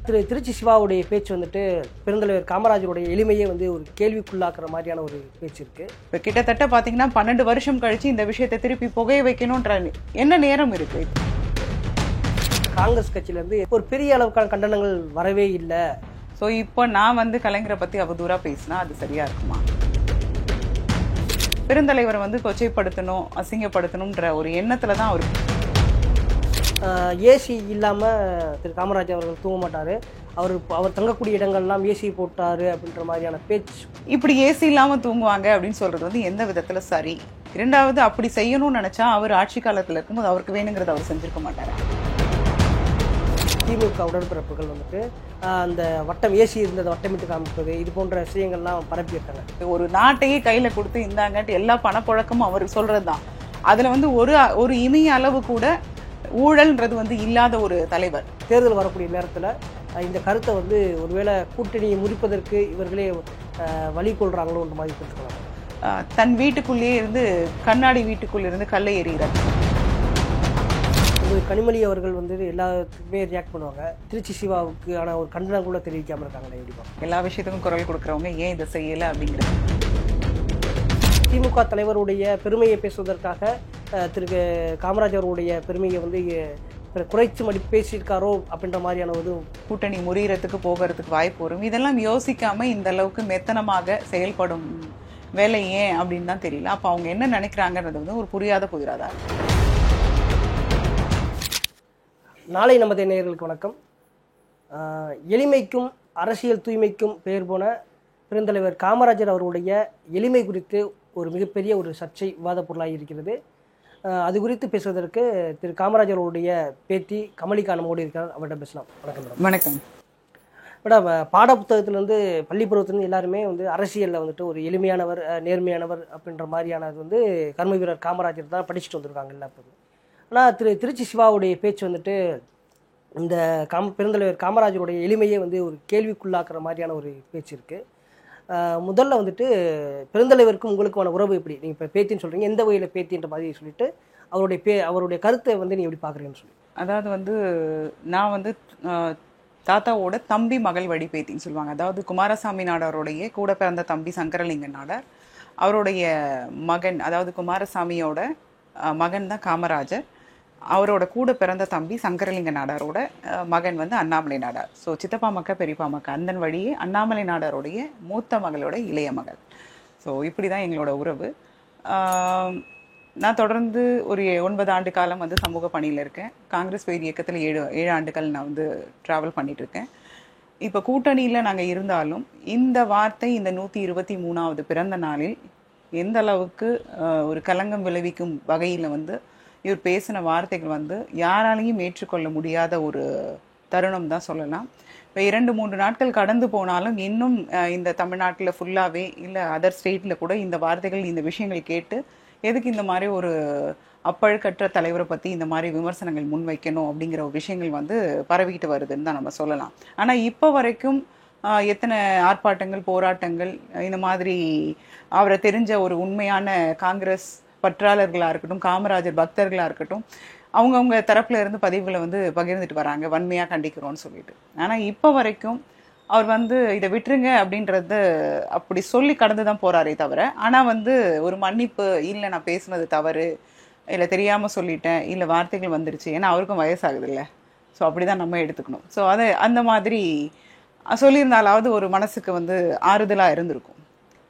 திருச்சி சிவாவுடைய பேச்சு வந்துட்டு பெருந்தலைவர் காமராஜருடைய எளிமையே வந்து ஒரு கேள்விக்குள்ளாக்குற மாதிரியான ஒரு பேச்சு இருக்கு. இப்போ கிட்டத்தட்ட பார்த்தீங்கன்னா 12 வருஷம் கழிச்சு இந்த விஷயத்தை திருப்பி புகைய வைக்கணும்ன்ற என்ன நேரம் இருக்கு? காங்கிரஸ் கட்சியிலேருந்து ஒரு பெரிய அளவுக்கான கண்டனங்கள் வரவே இல்லை. ஸோ இப்போ நான் வந்து கலைஞரை பற்றி அவதூறா பேசினா அது சரியா இருக்குமா? பெருந்தலைவரை வந்து கொச்சைப்படுத்தணும், அசிங்கப்படுத்தணுன்ற ஒரு எண்ணத்துல தான் அவர். ஏசி இல்லாமல் திரு காமராஜ் அவர்கள் தூங்க மாட்டார், அவர் தங்கக்கூடிய இடங்கள்லாம் ஏசி போட்டார் அப்படின்ற மாதிரியான பேச்சு. இப்படி ஏசி இல்லாமல் தூங்குவாங்க அப்படின்னு சொல்றது வந்து எந்த விதத்தில் சரி? இரண்டாவது, அப்படி செய்யணும்னு நினச்சா அவர் ஆட்சி காலத்தில் இருக்கும்போது அவருக்கு வேணுங்கிறத அவர் செஞ்சிருக்க மாட்டார். திமுக உடன்பிறப்புகள் வந்துட்டு அந்த வட்டம் ஏசி இருந்ததை வட்டமிட்டு காமிப்பது, இது போன்ற விஷயங்கள்லாம் பரப்பியிருக்காங்க. ஒரு நாட்டையே கையில் கொடுத்து இந்தாங்கட்டு எல்லா பணப்புழக்கமும் அவர் சொல்கிறது தான். அதில் வந்து ஒரு இமைய அளவு கூட ஊழல்ன்றது வந்து இல்லாத ஒரு தலைவர். தேர்தல் வரக்கூடிய நேரத்தில் இந்த கருத்தை வந்து ஒருவேளை கூட்டணியை முறிப்பதற்கு இவர்களே வழி கொள்றாங்களோன்ற மாதிரி கொடுத்துக்கலாம். தன் வீட்டுக்குள்ளேயே இருந்து கண்ணாடி வீட்டுக்குள்ளே இருந்து கல்லை எறிகிறார். கனிமொழி அவர்கள் வந்து எல்லாத்துக்குமே ரியாக்ட் பண்ணுவாங்க. திருச்சி சிவாவுக்கு ஆன ஒரு கண்டனம் கூட தெரிவிக்காமல் இருக்காங்க. எப்படிப்பா எல்லா விஷயத்துக்கும் குரல் கொடுக்குறவங்க ஏன் இதை செய்யலை அப்படிங்கிறது. திமுக தலைவருடைய பெருமையை பேசுவதற்காக திரு காமராஜ் அவருடைய பெருமையை வந்து குறைச்சு மடி பேசியிருக்காரோ அப்படின்ற மாதிரியான ஒரு கூட்டணி முறியறதுக்கு போகிறதுக்கு வாய்ப்பு வரும். இதெல்லாம் யோசிக்காம இந்த அளவுக்கு மெத்தனமாக செயல்படும் வேலை ஏன் அப்படின்னு தான் தெரியல. அப்போ அவங்க என்ன நினைக்கிறாங்கன்றது வந்து ஒரு புரியாத புதிராதான். நாளை நமது நேயர்களுக்கு வணக்கம். எளிமைக்கும் அரசியல் தூய்மைக்கும் பெயர் போன பெருந்தலைவர் காமராஜர் அவருடைய எளிமை குறித்து ஒரு மிகப்பெரிய ஒரு சர்ச்சை விவாத பொருளாக இருக்கிறது. அது குறித்து பேசுவதற்கு திரு காமராஜருடைய பேத்தி கமலிகா நம்மோடு இருக்கிறார். அவர்கிட்ட பேசலாம். வணக்கம் மேடம். வணக்கம் மேடம், பாட புத்தகத்திலேருந்து பள்ளி பருவத்திலேருந்து எல்லாருமே வந்து அரசியலில் வந்துட்டு ஒரு எளிமையானவர், நேர்மையானவர் அப்படின்ற மாதிரியானது வந்து கர்ம வீரர் காமராஜர் தான் படிச்சுட்டு வந்திருக்காங்க எல்லா பேரும். ஆனால் திருச்சி சிவாவுடைய பேச்சு வந்துட்டு இந்த பெருந்தலைவர் காமராஜருடைய எளிமையே வந்து ஒரு கேள்விக்குள்ளாக்குற மாதிரியான ஒரு பேச்சு இருக்குது. முதல்ல வந்துட்டு பெருந்தலைவருக்கும் உங்களுக்கான உறவு எப்படி? நீங்கள் இப்போ பேத்தின்னு சொல்கிறீங்க, எந்த வகையில் பேத்தின்ற மாதிரி சொல்லிட்டு அவருடைய கருத்தை வந்து நீங்கள் எப்படி பார்க்குறீங்கன்னு சொல்லி. அதாவது வந்து நான் வந்து தாத்தாவோட தம்பி மகள் வழி பேத்தின்னு சொல்லுவாங்க. அதாவது குமாரசாமி நாடாருடைய கூட பிறந்த தம்பி சங்கரலிங்க நாடார், அவருடைய மகன், அதாவது குமாரசாமியோட மகன் தான் காமராஜர், அவரோட கூட பிறந்த தம்பி சங்கரலிங்க நாடாரோட மகன் வந்து அண்ணாமலை நாடார். ஸோ சித்தப்பா மக்க பெரியப்பா மக்க அந்தன் வழியே அண்ணாமலை நாடாருடைய மூத்த மகளோட இளைய மகள். ஸோ இப்படி தான் எங்களோட உறவு. நான் தொடர்ந்து ஒரு 9 ஆண்டு காலம் வந்து சமூக பணியில் இருக்கேன். காங்கிரஸ் பேர் இயக்கத்தில் 7 ஆண்டுகள் நான் வந்து ட்ராவல் பண்ணிகிட்ருக்கேன். இப்போ கூட்டணியில் நாங்கள் இருந்தாலும் இந்த வார்த்தை இந்த 123வது பிறந்த நாளில் எந்த அளவுக்கு ஒரு களங்கம் விளைவிக்கும் வகையில் வந்து இவர் பேசின வார்த்தைகள் வந்து யாராலையும் ஏற்றுக்கொள்ள முடியாத ஒரு தருணம் தான் சொல்லலாம். இப்போ 2-3 நாட்கள் கடந்து போனாலும் இன்னும் இந்த தமிழ்நாட்டில் ஃபுல்லாகவே இல்லை அதர் ஸ்டேட்டில் கூட இந்த வார்த்தைகள், இந்த விஷயங்கள் கேட்டு எதுக்கு இந்த மாதிரி ஒரு அப்பழுக்கற்ற தலைவரை பற்றி இந்த மாதிரி விமர்சனங்கள் முன்வைக்கணும் அப்படிங்கிற ஒரு விஷயங்கள் வந்து பரவிக்கிட்டு வருதுன்னு தான் நம்ம சொல்லலாம். ஆனால் இப்போ வரைக்கும் எத்தனை ஆர்ப்பாட்டங்கள், போராட்டங்கள், இந்த மாதிரி அவரை தெரிஞ்ச ஒரு உண்மையான காங்கிரஸ் பற்றாளர்களாக இருக்கட்டும், காமராஜர் பக்தர்களாக இருக்கட்டும், அவங்கவுங்க தரப்புல இருந்து பதிவுகளை வந்து பகிர்ந்துட்டு வராங்க, வன்மையாக கண்டிக்கிறோன்னு சொல்லிட்டு. ஆனால் இப்போ வரைக்கும் அவர் வந்து இதை விட்டுருங்க அப்படின்றத அப்படி சொல்லி கடந்து தான் போகிறாரே தவிர, ஆனால் வந்து ஒரு மன்னிப்பு, இல்லை நான் பேசுனது தவறு, இல்லை தெரியாமல் சொல்லிட்டேன், இல்லை வார்த்தைகள் வந்துருச்சு, ஏன்னா அவருக்கும் வயசாகுது இல்லை, ஸோ அப்படி தான் நம்ம எடுத்துக்கணும். ஸோ அதை அந்த மாதிரி சொல்லியிருந்தாலாவது ஒரு மனசுக்கு வந்து ஆறுதலாக இருந்திருக்கும்.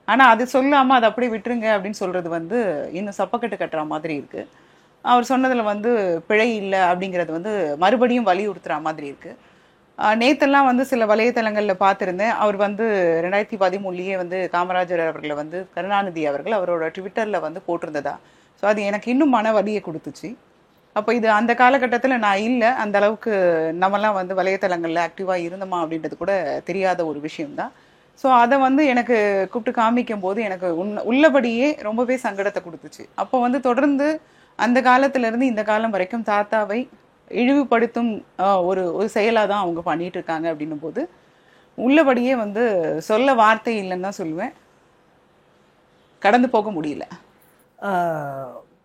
ஆனால் அது சொல்லாமல் அதை அப்படியே விட்டுருங்க அப்படின்னு சொல்கிறது வந்து இன்னும் சப்பக்கட்டு கட்டுற மாதிரி இருக்குது. அவர் சொன்னதில் வந்து பிழை இல்லை அப்படிங்கிறது வந்து மறுபடியும் வலியுறுத்துகிற மாதிரி இருக்குது. நேத்தெல்லாம் வந்து சில வலைத்தளங்களில் பார்த்துருந்தேன், அவர் வந்து 2013 வந்து காமராஜர் அவர்களை வந்து கருணாநிதி அவர்கள் அவரோட ட்விட்டரில் வந்து போட்டிருந்ததா. ஸோ அது எனக்கு இன்னும் மன வலியை கொடுத்துச்சு. அப்போ இது அந்த காலகட்டத்தில் நான் இல்லை, அந்த அளவுக்கு நம்மலாம் வந்து வலைத்தளங்களில் ஆக்டிவாக இருந்தோமா அப்படின்றது கூட தெரியாத ஒரு விஷயம்தான். ஸோ அதை வந்து எனக்கு கூப்பிட்டு காமிக்கும் போது எனக்கு உள்ளபடியே ரொம்பவே சங்கடத்தை கொடுத்துச்சு. அப்போ வந்து தொடர்ந்து அந்த காலத்திலேருந்து இந்த காலம் வரைக்கும் தாத்தாவை இழிவுபடுத்தும் ஒரு செயலாக தான் அவங்க பண்ணிட்டு இருக்காங்க. அப்படின்னும் போது உள்ளபடியே வந்து சொல்ல வார்த்தை இல்லைன்னு தான் சொல்லுவேன், கடந்து போக முடியல.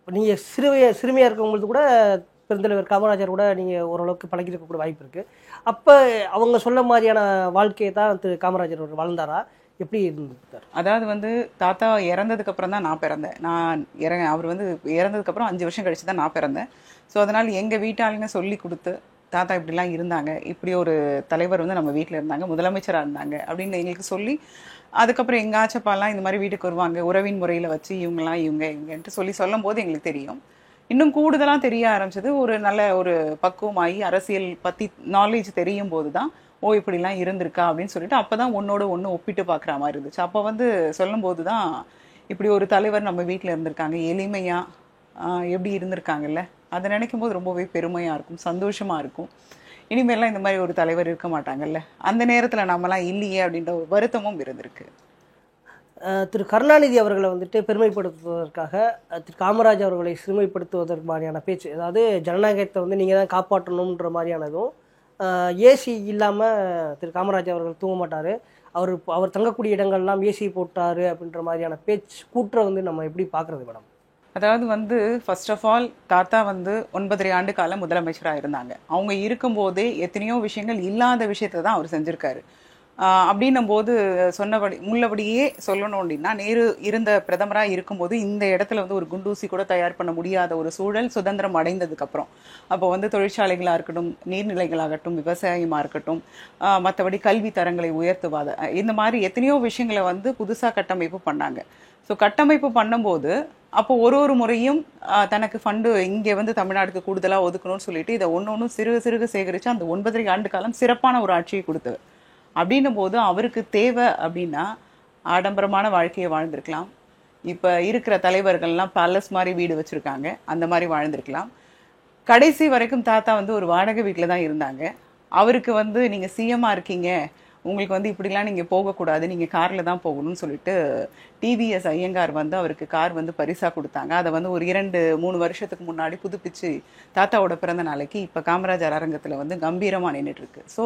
நீங்கள் சிறுமையாக இருக்கவங்களுக்கு கூட பெருந்தலைவர் காமராஜர் கூட நீங்கள் ஓரளவுக்கு பழகிருக்கக்கூடிய வாய்ப்பு இருக்குது. அப்போ அவங்க சொல்ல மாதிரியான வாழ்க்கையை தான் திரு காமராஜர் அவர் வாழ்ந்தாரா, எப்படி இருந்திருக்கார்? அதாவது வந்து தாத்தா இறந்ததுக்கு அப்புறம் தான் நான் பிறந்தேன். அவர் வந்து இறந்ததுக்கு அப்புறம் 5 வருஷம் கழிச்சு தான் நான் பிறந்தேன். ஸோ அதனால் எங்கள் வீட்டாளுங்க சொல்லி கொடுத்து தாத்தா இப்படிலாம் இருந்தாங்க, இப்படி ஒரு தலைவர் வந்து நம்ம வீட்டில் இருந்தாங்க, முதலமைச்சராக இருந்தாங்க அப்படின்னு எங்களுக்கு சொல்லி, அதுக்கப்புறம் எங்கள் ஆச்சப்பாலாம் இந்த மாதிரி வீட்டுக்கு வருவாங்க, உறவின் முறையில் வச்சு இவங்கெல்லாம் இவங்கன்ட்டு சொல்லும் போது எங்களுக்கு தெரியும். இன்னும் கூடுதலாக தெரிய ஆரம்பிச்சது ஒரு நல்ல ஒரு பக்குவமாகி அரசியல் பற்றி நாலேஜ் தெரியும் போது தான், ஓ இப்படிலாம் இருந்திருக்கா அப்படின்னு சொல்லிட்டு அப்போ தான் ஒன்னோட ஒன்று ஒப்பிட்டு பார்க்குற மாதிரி இருந்துச்சு. அப்போ வந்து சொல்லும்போது தான் இப்படி ஒரு தலைவர் நம்ம வீட்டில் இருந்திருக்காங்க, எளிமையாக எப்படி இருந்திருக்காங்கல்ல, அதை நினைக்கும் போது ரொம்பவே பெருமையாக இருக்கும், சந்தோஷமாக இருக்கும். இனிமேலாம் இந்த மாதிரி ஒரு தலைவர் இருக்க மாட்டாங்கல்ல, அந்த நேரத்தில் நம்மலாம் இல்லையே அப்படின்ற ஒரு வருத்தமும் இருந்திருக்கு. திரு கருணாநிதி அவர்களை வந்துட்டு பெருமைப்படுத்துவதற்காக திரு காமராஜ் அவர்களை சிறுமைப்படுத்துவதற்கு மாதிரியான பேச்சு, அதாவது ஜனநாயகத்தை வந்து நீங்கள் தான் காப்பாற்றணுன்ற மாதிரியானதும், ஏசி இல்லாமல் திரு காமராஜ் அவர்கள் தூங்க மாட்டார், அவர் தங்கக்கூடிய இடங்கள்லாம் ஏசி போட்டார் அப்படின்ற மாதிரியான பேச்சு கூற்றை வந்து நம்ம எப்படி பார்க்குறது மேடம்? அதாவது வந்து ஃபர்ஸ்ட் ஆஃப் ஆல் தாத்தா வந்து 9.5 ஆண்டு காலம் முதலமைச்சராக இருந்தாங்க. அவங்க இருக்கும்போதே எத்தனையோ விஷயங்கள் இல்லாத விஷயத்தை தான் அவர் செஞ்சுருக்காரு. அப்படின்னும் போது உள்ளபடியே சொல்லணும் அப்படின்னா, நேரு இருந்த பிரதமராக இருக்கும்போது இந்த இடத்துல வந்து ஒரு குண்டூசி கூட தயார் பண்ண முடியாத ஒரு சூழல் சுதந்திரம் அடைந்ததுக்கப்புறம். அப்போ வந்து தொழிற்சாலைகளாக இருக்கட்டும், நீர்நிலைகளாகட்டும், விவசாயமாக இருக்கட்டும், மற்றபடி கல்வி தரங்களை உயர்த்துவாத, இந்த மாதிரி எத்தனையோ விஷயங்களை வந்து புதுசாக கட்டமைப்பு பண்ணாங்க. ஸோ கட்டமைப்பு பண்ணும்போது அப்போ ஒரு முறையும் தனக்கு ஃபண்டு இங்கே வந்து தமிழ்நாட்டுக்கு கூடுதலாக ஒதுக்கணும்னு சொல்லிட்டு இதை ஒன்று சிறுக சேகரித்து அந்த 9.5 ஆண்டு காலம் சிறப்பான ஒரு ஆட்சியை கொடுத்தவர். அப்படின்னும் போது அவருக்கு தேவை அப்படின்னா ஆடம்பரமான வாழ்க்கையை வாழ்ந்திருக்கலாம். இப்போ இருக்கிற தலைவர்கள்லாம் பேலஸ் மாதிரி வீடு வச்சுருக்காங்க, அந்த மாதிரி வாழ்ந்திருக்கலாம். கடைசி வரைக்கும் தாத்தா வந்து ஒரு வாடகை வீட்டில் தான் இருந்தாங்க. அவருக்கு வந்து நீங்கள் சிஎம்மாக இருக்கீங்க, உங்களுக்கு வந்து இப்படிலாம் நீங்கள் போகக்கூடாது, நீங்கள் காரில் தான் போகணும்னு சொல்லிட்டு டிவிஎஸ் ஐயங்கார் வந்து அவருக்கு கார் வந்து பரிசாக கொடுத்தாங்க. அதை வந்து ஒரு 2-3 வருஷத்துக்கு முன்னாடி புதுப்பிச்சு தாத்தாவோட பிறந்த நாளைக்கு இப்போ காமராஜர் அரங்கத்தில் வந்து கம்பீரமாக நின்றுட்டுருக்கு. ஸோ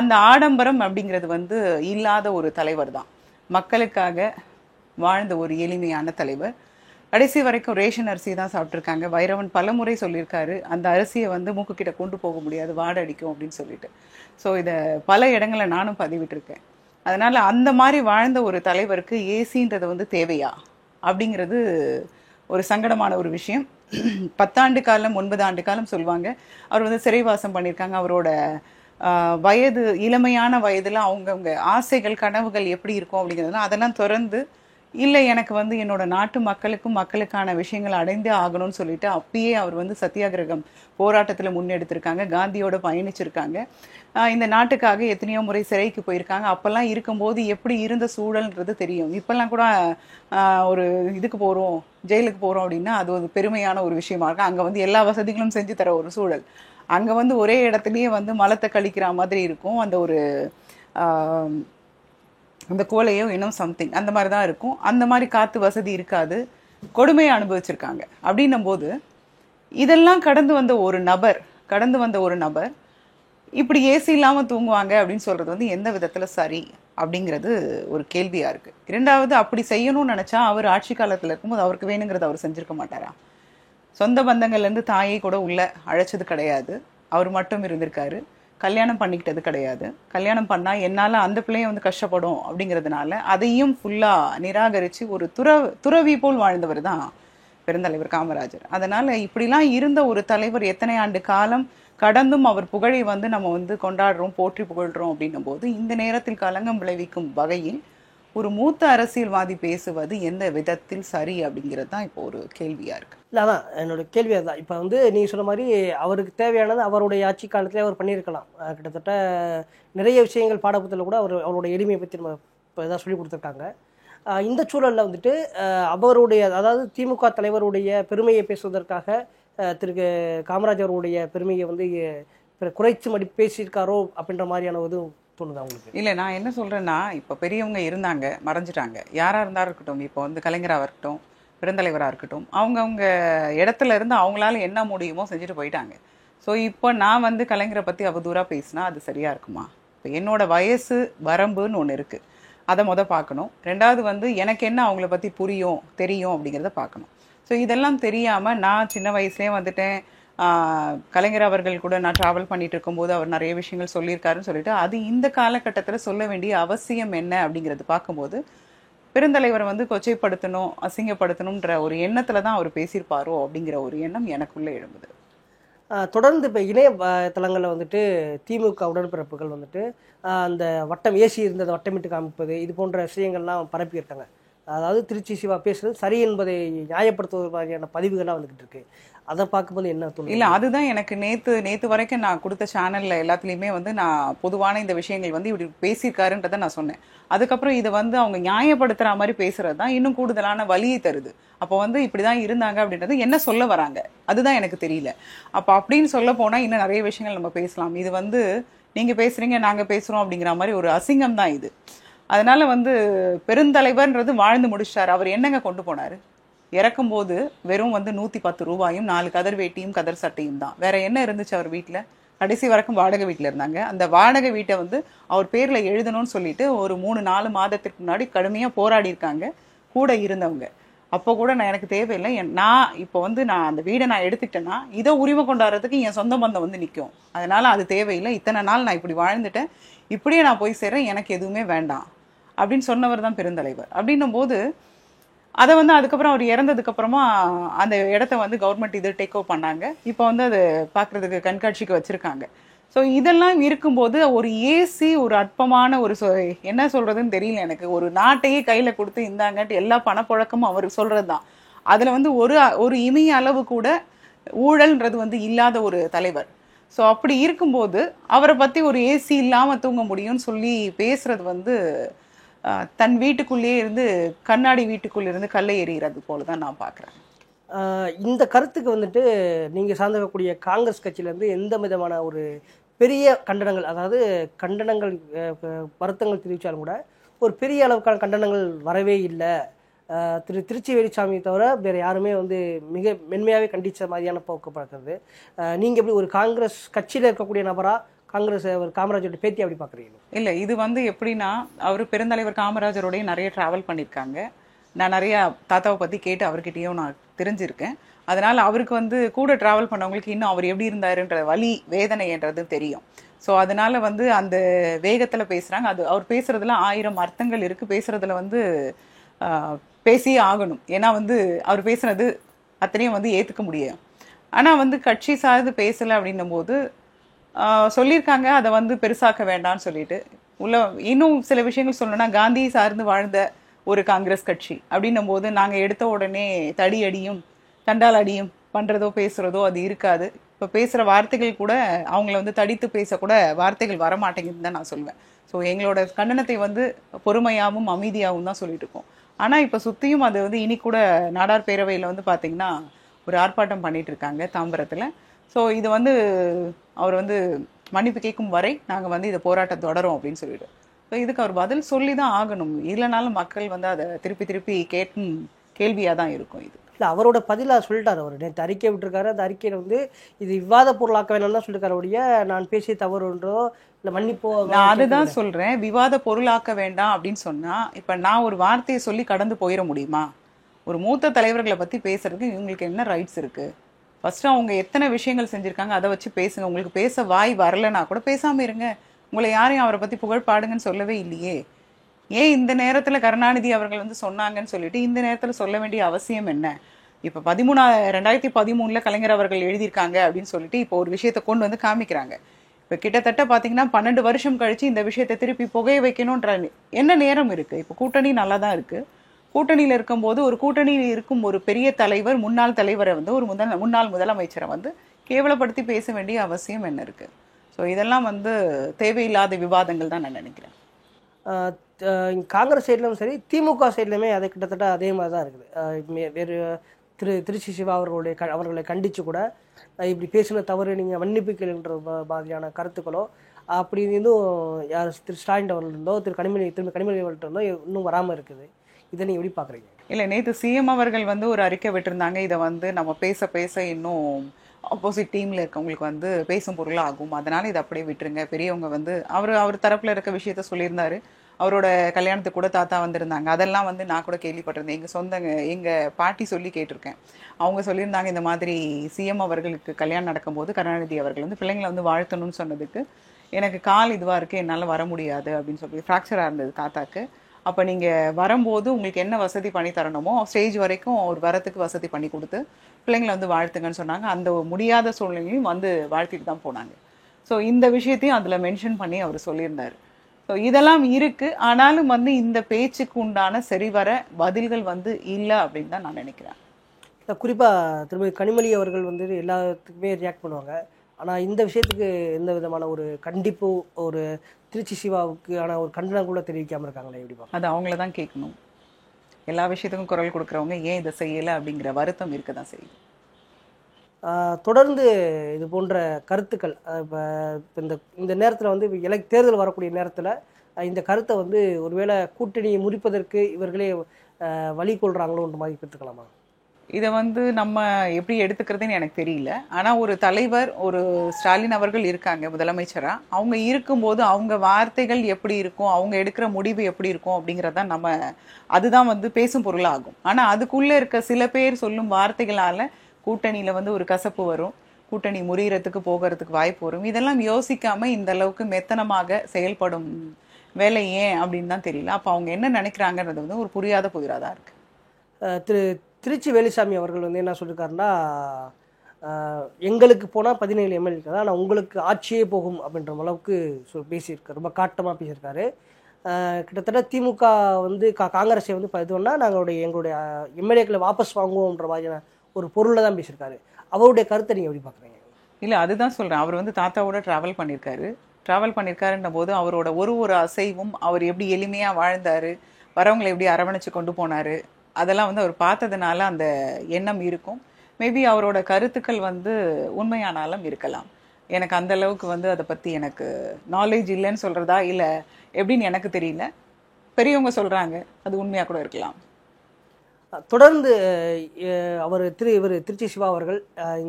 அந்த ஆடம்பரம் அப்படிங்கிறது வந்து இல்லாத ஒரு தலைவர் தான், மக்களுக்காக வாழ்ந்த ஒரு எளிமையான தலைவர். கடைசி வரைக்கும் ரேஷன் அரிசி தான் சாப்பிட்ருக்காங்க. வைரவன் பலமுறை சொல்லியிருக்காரு, அந்த அரிசியை வந்து மூக்குக்கிட்ட கொண்டு போக முடியாது, வாடை அடிக்கும் அப்படின்னு சொல்லிட்டு. ஸோ இதை பல இடங்களில் நானும் பதிவிட்டிருக்கேன். அதனால் அந்த மாதிரி வாழ்ந்த ஒரு தலைவருக்கு ஏசின்றது வந்து தேவையா அப்படிங்கிறது ஒரு சங்கடமான ஒரு விஷயம். 10 ஆண்டு காலம் 9 ஆண்டு காலம் சொல்லுவாங்க. அவர் வந்து சிறைவாசம் பண்ணியிருக்காங்க. அவரோட வயது, இளமையான வயதில் அவங்கவுங்க ஆசைகள் கனவுகள் எப்படி இருக்கும் அப்படிங்கிறதுலாம் அதெல்லாம் திறந்து, இல்லை எனக்கு வந்து என்னோட நாட்டு மக்களுக்கான விஷயங்கள் அடைந்தே ஆகணும்னு சொல்லிட்டு அப்பயே அவர் வந்து சத்தியாகிரகம் போராட்டத்தில் முன்னெடுத்திருக்காங்க, காந்தியோட பயணிச்சிருக்காங்க, இந்த நாட்டுக்காக எத்தனையோ முறை சிறைக்கு போயிருக்காங்க. அப்போல்லாம் இருக்கும்போது எப்படி இருந்த சூழல்ன்றது தெரியும். இப்போல்லாம் கூட ஒரு இதுக்கு போகிறோம், ஜெயிலுக்கு போகிறோம் அப்படின்னா அது ஒரு பெருமையான ஒரு விஷயமா இருக்கு. அங்கே வந்து எல்லா வசதிகளும் செஞ்சு தர ஒரு சூழல். அங்கே வந்து ஒரே இடத்துலையே வந்து மலத்தை கழிக்கிற மாதிரி இருக்கும், அந்த ஒரு அந்த கோலையோ இன்னும் சம்திங் அந்த மாதிரி தான் இருக்கும். அந்த மாதிரி காற்று வசதி இருக்காது, கொடுமையை அனுபவிச்சிருக்காங்க. அப்படின்னும் போது இதெல்லாம் கடந்து வந்த ஒரு நபர் இப்படி ஏசி இல்லாமல் தூங்குவாங்க அப்படின்னு சொல்கிறது வந்து எந்த விதத்தில் சரி அப்படிங்கிறது ஒரு கேள்வியாக இருக்குது. இரண்டாவது, அப்படி செய்யணும்னு நினச்சா அவர் ஆட்சி காலத்தில் இருக்கும்போது அவருக்கு வேணுங்கிறத அவர் செஞ்சுருக்க மாட்டாரா? சொந்த பந்தங்கள்லேருந்து தாயை கூட உள்ள அழைச்சது கிடையாது, அவர் மட்டும் இருந்திருக்காரு. கல்யாணம் பண்ணிக்கிட்டது கிடையாது. கல்யாணம் பண்ணால் என்னால் அந்த பிள்ளைய வந்து கஷ்டப்படும் அப்படிங்கிறதுனால அதையும் ஃபுல்லாக நிராகரித்து ஒரு துறவி போல் வாழ்ந்தவர் தான் பெருந்தலைவர் காமராஜர். அதனால் இப்படிலாம் இருந்த ஒரு தலைவர் எத்தனை ஆண்டு காலம் கடந்தும் அவர் புகழை வந்து நம்ம வந்து கொண்டாடுறோம், போற்றி புகழ்கிறோம் அப்படின்னும் போது இந்த நேரத்தில் களங்கம் விளைவிக்கும் வகையில் ஒரு மூத்த அரசியல்வாதி பேசுவது எந்த விதத்தில் சரி அப்படிங்கிறது தான் இப்போ ஒரு கேள்வியாக இருக்குது. இல்லை, அதான் என்னோட கேள்வி. அதுதான். இப்போ வந்து நீங்கள் சொன்ன மாதிரி அவருக்கு தேவையானது அவருடைய ஆட்சி காலத்திலே அவர் பண்ணியிருக்கலாம். கிட்டத்தட்ட நிறைய விஷயங்கள் பாடப்புத்தகத்தில் கூட அவருடைய எளிமையை பற்றி நம்ம இப்போ இதாக சொல்லி கொடுத்துருக்காங்க. இந்த சூழலில் வந்துட்டு அவருடைய, அதாவது திமுக தலைவருடைய பெருமையை பேசுவதற்காக திரு காமராஜ் அவருடைய பெருமையை வந்து குறைச்சு பேசியிருக்காரோ அப்படின்ற மாதிரியான ஒரு தோணுது அவங்களுக்கு? இல்லை, நான் என்ன சொல்கிறேன்னா, இப்போ பெரியவங்க இருந்தாங்க, மறைஞ்சிட்டாங்க. யாராக இருந்தாலும் இருக்கட்டும், இப்போ வந்து கலைஞராக இருக்கட்டும், பெருந்தலைவராக இருக்கட்டும், அவங்கவுங்க இடத்துல இருந்து அவங்களால என்ன முடியுமோ செஞ்சுட்டு போயிட்டாங்க. ஸோ இப்போ நான் வந்து கலைஞரை பற்றி அவதூறாக பேசினா அது சரியாக இருக்குமா? இப்போ என்னோட வயசு வரம்புன்னு ஒன்று இருக்குது, அதை பார்க்கணும். ரெண்டாவது வந்து எனக்கு என்ன அவங்கள பற்றி தெரியும் அப்படிங்கிறத பார்க்கணும். ஸோ இதெல்லாம் தெரியாமல் நான் சின்ன வயசுலேயே வந்துட்டேன், கலைஞர் அவர்கள் கூட நான் டிராவல் பண்ணிட்டு இருக்கும்போது அவர் நிறைய விஷயங்கள் சொல்லியிருக்காருன்னு சொல்லிட்டு அது இந்த காலகட்டத்தில் சொல்ல வேண்டிய அவசியம் என்ன அப்படிங்கிறது பார்க்கும்போது பெருந்தலைவரை வந்து கொச்சைப்படுத்தணும் அசிங்கப்படுத்தணுன்ற ஒரு எண்ணத்துல தான் அவர் பேசியிருப்பாரோ அப்படிங்கிற ஒரு எண்ணம் எனக்குள்ளே எழும்புது. தொடர்ந்து இப்போ இணைய தளங்களில் வந்துட்டு திமுக உடன்பிறப்புகள் வந்துட்டு அந்த வட்டம் ஏசி இருந்ததை வட்டமிட்டு காமிப்பது இது போன்ற விஷயங்கள்லாம் பரப்பியிருக்காங்க. அதாவது திருச்சி சிவா பேசுறது சரி என்பதை நியாயப்படுத்துவது மாதிரியான பதிவுகள்லாம் வந்துகிட்டு இருக்கு. அதை பார்க்கும்போது என்ன தோணும்? இல்ல அதுதான் எனக்கு நேத்து வரைக்கும் நான் கொடுத்த சேனல்ல எல்லாத்துலயுமே வந்து நான் பொதுவான இந்த விஷயங்கள் வந்து இப்படி பேசியிருக்காருன்றதை நான் சொன்னேன். அதுக்கப்புறம் இதை வந்து அவங்க நியாயப்படுத்துற மாதிரி பேசுறது தான் இன்னும் கூடுதலான வலியை தருது. அப்போ வந்து இப்படிதான் இருந்தாங்க அப்படின்றது என்ன சொல்ல வராங்க அதுதான் எனக்கு தெரியல. அப்ப அப்படின்னு சொல்ல போனா இன்னும் நிறைய விஷயங்கள் நம்ம பேசலாம். இது வந்து நீங்க பேசுறீங்க நாங்க பேசுறோம் அப்படிங்கிற மாதிரி ஒரு அசிங்கம் தான் இது. அதனால வந்து பெருந்தலைவர்ன்றது வாழ்ந்து முடிச்சிட்டாரு. அவர் என்னங்க கொண்டு போனாரு? இறக்கும்போது வெறும் வந்து 110 ரூபாயும் 4 கதர் வேட்டியும் கதர் சட்டையும் தான். வேற என்ன இருந்துச்சு அவர் வீட்டுல? கடைசி வரைக்கும் வாடகை வீட்டுல இருந்தாங்க. அந்த வாடகை வீட்டை வந்து அவர் பேர்ல எழுதணும்னு சொல்லிட்டு ஒரு 3-4 மாதத்திற்கு முன்னாடி கடுமையா போராடி இருக்காங்க கூட இருந்தவங்க. அப்போ கூட நான் எனக்கு தேவையில்லை, நான் இப்போ வந்து நான் அந்த வீடை நான் எடுத்துக்கிட்டேன்னா இதை உரிமை கொண்டாடுறதுக்கு என் சொந்த பந்தம் வந்து நிற்கும். அதனால அது தேவையில்லை, இத்தனை நாள் நான் இப்படி வாழ்ந்துட்டேன், இப்படியே நான் போய் சேர்றேன், எனக்கு எதுவுமே வேண்டாம் அப்படின்னு சொன்னவர் தான் பெருந்தலைவர். அப்படின்னும் போது அதை வந்து அதுக்கப்புறம் அவர் இறந்ததுக்கு அப்புறமா அந்த இடத்த வந்து கவர்மெண்ட் இது டேக் ஓவர் பண்ணாங்க. இப்போ வந்து அது பார்க்கறதுக்கு கண்காட்சிக்கு வச்சிருக்காங்க. ஸோ இதெல்லாம் இருக்கும்போது ஒரு ஏசி ஒரு அற்பமான ஒரு என்ன சொல்றதுன்னு தெரியல எனக்கு. ஒரு நாட்டையே கையில கொடுத்து இந்தாங்கட்டு எல்லா பணப்புழக்கமும் அவர் சொல்றது தான். அதுல வந்து ஒரு இமய அளவு கூட ஊழல்ன்றது வந்து இல்லாத ஒரு தலைவர். ஸோ அப்படி இருக்கும்போது அவரை பத்தி ஒரு ஏசி இல்லாம தூங்க முடியும்னு சொல்லி பேசுறது வந்து தன் வீட்டுக்குள்ளேயே இருந்து கண்ணாடி வீட்டுக்குள்ள இருந்து கல்லை எறிகிறது போலதான் நான் பாக்குறேன். இந்த கருத்துக்கு வந்துட்டு நீங்க சார்ந்திருக்கக்கூடிய காங்கிரஸ் கட்சியிலேருந்து எந்த விதமான ஒரு பெரிய கண்டனங்கள், அதாவது கண்டனங்கள் வருத்தங்கள் தெரிவித்தாலும் கூட ஒரு பெரிய அளவுக்கான கண்டனங்கள் வரவே இல்லை. திருச்சி வேலுச்சாமியை தவிர வேறு யாருமே வந்து மிக மென்மையாகவே கண்டித்த மாதிரியான போக்கு பார்க்குறது. நீங்கள் எப்படி ஒரு காங்கிரஸ் கட்சியில் இருக்கக்கூடிய நபராக காங்கிரஸ் ஒரு காமராஜரோட பேத்தி அப்படி பார்க்குறீங்க? இல்லை, இது வந்து எப்படின்னா அவர் பெருந்தலைவர் காமராஜரோடய நிறைய ட்ராவல் பண்ணியிருக்காங்க. நான் நிறையா தாத்தாவை பற்றி கேட்டு அவர்கிட்டயும் நான் தெரிஞ்சிருக்கேன். அதனால் அவருக்கு வந்து கூட ட்ராவல் பண்ணவங்களுக்கு இன்னும் அவர் எப்படி இருந்தாருன்ற வலி வேதனைன்றது தெரியும். ஸோ அதனால வந்து அந்த வேகத்தில் பேசுகிறாங்க. அது அவர் பேசுறதுல 1000 அர்த்தங்கள் இருக்குது. பேசுறதுல வந்து பேசியே ஆகணும். ஏன்னா வந்து அவர் பேசுனது அத்தனையும் வந்து ஏற்றுக்க முடியும். ஆனால் வந்து கட்சி சார்ந்து பேசலை அப்படின்னும் போது சொல்லியிருக்காங்க அதை வந்து பெருசாக்க வேண்டாம்னு சொல்லிட்டு. இன்னும் சில விஷயங்கள் சொல்லணும்னா காந்தி சார்ந்து வாழ்ந்த ஒரு காங்கிரஸ் கட்சி அப்படின்னும் போது நாங்கள் எடுத்த உடனே தடி அடியும் தண்டால் அடியும் பண்ணுறதோ பேசுகிறதோ அது இருக்காது. இப்போ பேசுகிற வார்த்தைகள் கூட அவங்கள வந்து தடித்து பேசக்கூட வார்த்தைகள் வரமாட்டேங்குதுன்னு தான் நான் சொல்லுவேன். ஸோ எங்களோட கண்டனத்தை வந்து பொறுமையாகவும் அமைதியாகவும் தான் சொல்லிட்டு இருக்கோம். ஆனால் இப்போ சுற்றியும் அது வந்து இனி கூட நாடார் பேரவையில் வந்து பார்த்திங்கன்னா ஒரு ஆர்ப்பாட்டம் பண்ணிட்டு இருக்காங்க தாம்பரத்தில். ஸோ இது வந்து அவர் வந்து மன்னிப்பு கேட்கும் வரை நாங்கள் வந்து இதை போராட்டம் தொடரும் அப்படின்னு சொல்லிட்டு. ஸோ இதுக்கு அவர் பதில் சொல்லி தான் ஆகணும். இல்லைனாலும் மக்கள் வந்து அதை திருப்பி திருப்பி கேட்கும் கேள்வியாக தான் இருக்கும். இது இல்லை, அவரோட பதிலாக சொல்லிட்டார். அவர் நேற்று அறிக்கை விட்டுருக்காரு. அந்த அறிக்கையில் வந்து இது விவாத பொருளாக்க வேணும்னு தான் சொல்லியிருக்காரு. ஒழிய நான் பேசிய தவறுன்றோ இல்லை மன்னிப்போ நான் அதுதான் சொல்கிறேன். விவாத பொருளாக்க வேண்டாம் அப்படின்னு சொன்னால் இப்போ நான் ஒரு வார்த்தையை சொல்லி கடந்து போயிட முடியுமா? ஒரு மூத்த தலைவர்களை பற்றி பேசுறதுக்கு இவங்களுக்கு என்ன ரைட்ஸ் இருக்குது? ஃபர்ஸ்ட் அவங்க எத்தனை விஷயங்கள் செஞ்சுருக்காங்க அதை வச்சு பேசுங்க. உங்களுக்கு பேச வாய் வரலைன்னா கூட பேசாமல் இருங்க. உங்களை யாரையும் அவரை பற்றி புகழ் பாடுங்கன்னு சொல்லவே இல்லையே. ஏன் இந்த நேரத்தில் கருணாநிதி அவர்கள் வந்து சொன்னாங்கன்னு சொல்லிட்டு இந்த நேரத்தில் சொல்ல வேண்டிய அவசியம் என்ன? இப்போ 2013 கலைஞர் அவர்கள் எழுதியிருக்காங்க அப்படின்னு சொல்லிட்டு இப்போ ஒரு விஷயத்தை கொண்டு வந்து காமிக்கிறாங்க. இப்போ கிட்டத்தட்ட பார்த்தீங்கன்னா 12 வருஷம் கழிச்சு இந்த விஷயத்தை திருப்பி புகைய வைக்கணுன்ற என்ன நேரம் இருக்குது? இப்போ கூட்டணி நல்லா தான் இருக்குது. கூட்டணியில் இருக்கும்போது ஒரு கூட்டணியில் இருக்கும் ஒரு பெரிய தலைவர் முன்னாள் தலைவரை வந்து ஒரு முன்னாள் முதலமைச்சரை வந்து கேவலப்படுத்தி பேச வேண்டிய அவசியம் என்ன இருக்குது? ஸோ இதெல்லாம் வந்து தேவையில்லாத விவாதங்கள் தான் நான் நினைக்கிறேன். காங்கிரஸ் சைட்லையும் சரி திமுக சைட்லையுமே அதை கிட்டத்தட்ட அதே மாதிரி தான் இருக்குது. வேறு திருச்சி சிவா அவர்களை கண்டித்து கூட இப்படி பேசின தவறு நீங்கள் மன்னிப்பு கேளுன்ற மாதிரியான கருத்துக்களோ அப்படி இருந்தும் யார் திரு ஸ்டாலின் அவர்கள் இருந்தோ கனிமொழி அவர்கள்ட்ட இருந்தோ இன்னும் வராமல் இருக்குது. இதை நீங்கள் எப்படி பார்க்குறீங்க? இல்லை, நேற்று சிஎம் அவர்கள் வந்து ஒரு அறிக்கை விட்டுருந்தாங்க. இதை வந்து நம்ம பேச பேச இன்னும் ஆப்போசிட் டீம்ல இருக்கவங்களுக்கு வந்து பேசும் பொருளாகும். அதனால இதை அப்படியே விட்டுருங்க. பெரியவங்க வந்து அவர் தரப்புல இருக்க விஷயத்த சொல்லியிருந்தாரு. அவரோட கல்யாணத்துக்கு கூட தாத்தா வந்திருந்தாங்க. அதெல்லாம் வந்து நான் கூட கேள்விப்பட்டிருந்தேன். எங்க பாட்டி சொல்லி கேட்டிருக்கேன். அவங்க சொல்லியிருந்தாங்க, இந்த மாதிரி சிஎம் அவர்களுக்கு கல்யாணம் நடக்கும்போது கருணாநிதி அவர்கள் வந்து பிள்ளைங்களை வந்து வாழ்த்தணும்னு சொன்னதுக்கு, எனக்கு கால் இதுவா இருக்கு, என்னால் வர முடியாது அப்படின்னு சொல்லி, ஃப்ராக்சராக இருந்தது தாத்தாக்கு. அப்போ நீங்கள் வரும்போது உங்களுக்கு என்ன வசதி பண்ணி தரணுமோ ஸ்டேஜ் வரைக்கும் ஒரு வரத்துக்கு வசதி பண்ணி கொடுத்து பிள்ளைங்களை வந்து வாழ்த்துங்கன்னு சொன்னாங்க. அந்த முடியாத சூழ்நிலையும் வந்து வாழ்த்திட்டு தான் போனாங்க. ஸோ இந்த விஷயத்தையும் அதில் மென்ஷன் பண்ணி அவர் சொல்லியிருந்தார். ஸோ இதெல்லாம் இருக்கு. ஆனாலும் வந்து இந்த பேச்சுக்கு உண்டான சரிவர பதில்கள் வந்து இல்லை அப்படின்னு தான் நான் நினைக்கிறேன். குறிப்பாக திருமதி கனிமொழி அவர்கள் வந்து எல்லாத்துக்குமே ரியாக்ட் பண்ணுவாங்க. ஆனால் இந்த விஷயத்துக்கு எந்த விதமான ஒரு கண்டிப்பு, ஒரு திருச்சி சிவாவுக்கு ஆன ஒரு கண்டனம் கூட தெரிவிக்காமல் இருக்காங்களே, எப்படிப்பா? அது அவங்கள தான் கேட்கணும். எல்லா விஷயத்துக்கும் குரல் கொடுக்குறவங்க ஏன் இதை செய்யலை அப்படிங்கிற வருத்தம் இருக்க தான் செய்யுது. தொடர்ந்து இது போன்ற கருத்துக்கள் இப்போ இந்த நேரத்தில் வந்து தேர்தல் வரக்கூடிய நேரத்தில் இந்த கருத்தை வந்து ஒருவேளை கூட்டணியை முறிப்பதற்கு இவர்களே வழி கொள்கிறாங்களோன்ற மாதிரி எடுத்துக்கலாமா? இதை வந்து நம்ம எப்படி எடுத்துக்கிறதுன்னு எனக்கு தெரியல. ஆனால் ஒரு தலைவர், ஒரு ஸ்டாலின் அவர்கள் இருக்காங்க முதலமைச்சராக. அவங்க இருக்கும்போது அவங்க வார்த்தைகள் எப்படி இருக்கும், அவங்க எடுக்கிற முடிவு எப்படி இருக்கும் அப்படிங்கிறதான் அதுதான் வந்து பேசும் பொருளாகும். ஆனால் அதுக்குள்ளே இருக்க சில பேர் சொல்லும் வார்த்தைகளால் கூட்டணியில் வந்து ஒரு கசப்பு வரும், கூட்டணி முறியறதுக்கு போகிறதுக்கு வாய்ப்பு வரும். இதெல்லாம் யோசிக்காம இந்த அளவுக்கு மெத்தனமாக செயல்படும் வேலை ஏன் அப்படின்னு தான் தெரியல. அப்போ அவங்க என்ன நினைக்கிறாங்கன்றது வந்து ஒரு புரியாத புதிராதான் இருக்கு. திருச்சி வேலுசாமி அவர்கள் வந்து என்ன சொல்லியிருக்காருன்னா, எங்களுக்கு போனால் 17 எம்எல்ஏ தான், ஆனால் உங்களுக்கு ஆட்சியே போகும் அப்படின்ற அளவுக்கு பேசியிருக்காரு. ரொம்ப காட்டமாக பேசியிருக்காரு. கிட்டத்தட்ட திமுக வந்து காங்கிரஸை வந்து இதுன்னா எங்களுடைய எம்எல்ஏக்களை வாபஸ் வாங்குவோம்ன்ற மாதிரியான ஒரு பொருளில் தான் பேசியிருக்காரு. அவருடைய கருத்தை நீங்கள் எப்படி பார்க்குறீங்க? இல்லை, அதுதான் சொல்கிறேன். அவர் வந்து தாத்தாவோட ட்ராவல் பண்ணியிருக்காருன்ற போது அவரோட ஒரு அசைவும், அவர் எப்படி எளிமையாக வாழ்ந்தார், வரவங்களை எப்படி அரவணைச்சு கொண்டு போனார், அதெல்லாம் வந்து அவர் பார்த்ததுனால அந்த எண்ணம் இருக்கும். மேபி அவரோட கருத்துக்கள் வந்து உண்மையானாலும் இருக்கலாம். எனக்கு அந்த அளவுக்கு வந்து அதை பற்றி எனக்கு நாலேஜ் இல்லைன்னு சொல்கிறதா இல்லை எப்படின்னு எனக்கு தெரியல. பெரியவங்க சொல்கிறாங்க, அது உண்மையாக கூட இருக்கலாம். தொடர்ந்து இவர் திருச்சி சிவா அவர்கள்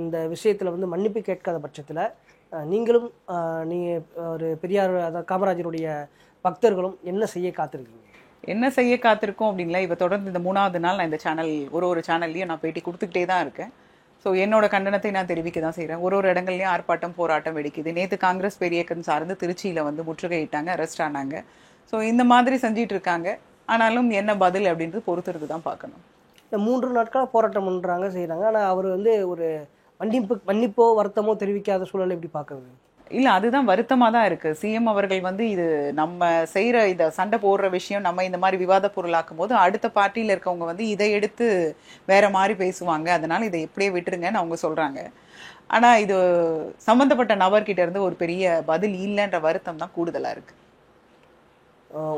இந்த விஷயத்தில் வந்து மன்னிப்பு கேட்காத பட்சத்தில் நீங்களும் ஒரு பெரியார், அதாவது காமராஜருடைய பக்தர்களும் என்ன செய்ய காத்திருக்கீங்க? என்ன செய்ய காத்திருக்கோம் அப்படின்ல, இப்போ தொடர்ந்து இந்த 3வது நாள் நான் இந்த சேனல் ஒரு சேனல்லையும் நான் பேட்டி கொடுத்துக்கிட்டே தான் இருக்கேன். ஸோ என்னோட கண்டனத்தை நான் தெரிவிக்க தான் செய்கிறேன். ஒரு இடங்கள்லையும் ஆர்ப்பாட்டம், போராட்டம் வெடிக்குது. நேற்று காங்கிரஸ் பெரியக்கம் சார்ந்து திருச்சியில் வந்து முற்றுகையிட்டாங்க, அரெஸ்ட் ஆனாங்க. ஸோ இந்த மாதிரி செஞ்சிட்டு இருக்காங்க. ஆனாலும் என்ன பதில் அப்படின்றது பொறுத்திருந்து தான் பார்க்கணும். 3 நாட்களாக போராட்டம் பண்ணுறாங்க, செய்கிறாங்க. ஆனால் அவர் வந்து ஒரு மன்னிப்போ வருத்தமோ தெரிவிக்காத சூழலை எப்படி பார்க்குறது? இல்லை, அதுதான் வருத்தமாக தான் இருக்குது. சிஎம் அவர்கள் வந்து இது நம்ம செய்கிற இதை சண்டை போடுற விஷயம் நம்ம இந்த மாதிரி விவாத பொருளாக்கும் போது அடுத்த பார்ட்டியில் இருக்கவங்க வந்து இதை எடுத்து வேற மாதிரி பேசுவாங்க. அதனால இதை எப்படியே விட்டுருங்கன்னு அவங்க சொல்கிறாங்க. ஆனால் இது சம்மந்தப்பட்ட நபர்கிட்ட இருந்து ஒரு பெரிய பதில் இல்லைன்ற வருத்தம் தான் கூடுதலாக இருக்குது.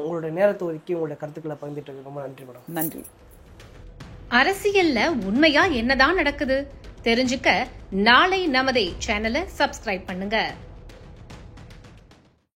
உங்களுடைய நேரத்தை ஒதுக்கி உங்களுடைய கருத்துக்களை பகிர்ந்துட்டு ரொம்ப நன்றி மேடம். நன்றி. அரசியல்ல உண்மையா என்னதான் நடக்குது தெரிஞ்சுக்க நாளை நமதே சேனலை சப்ஸ்கிரைப் பண்ணுங்க.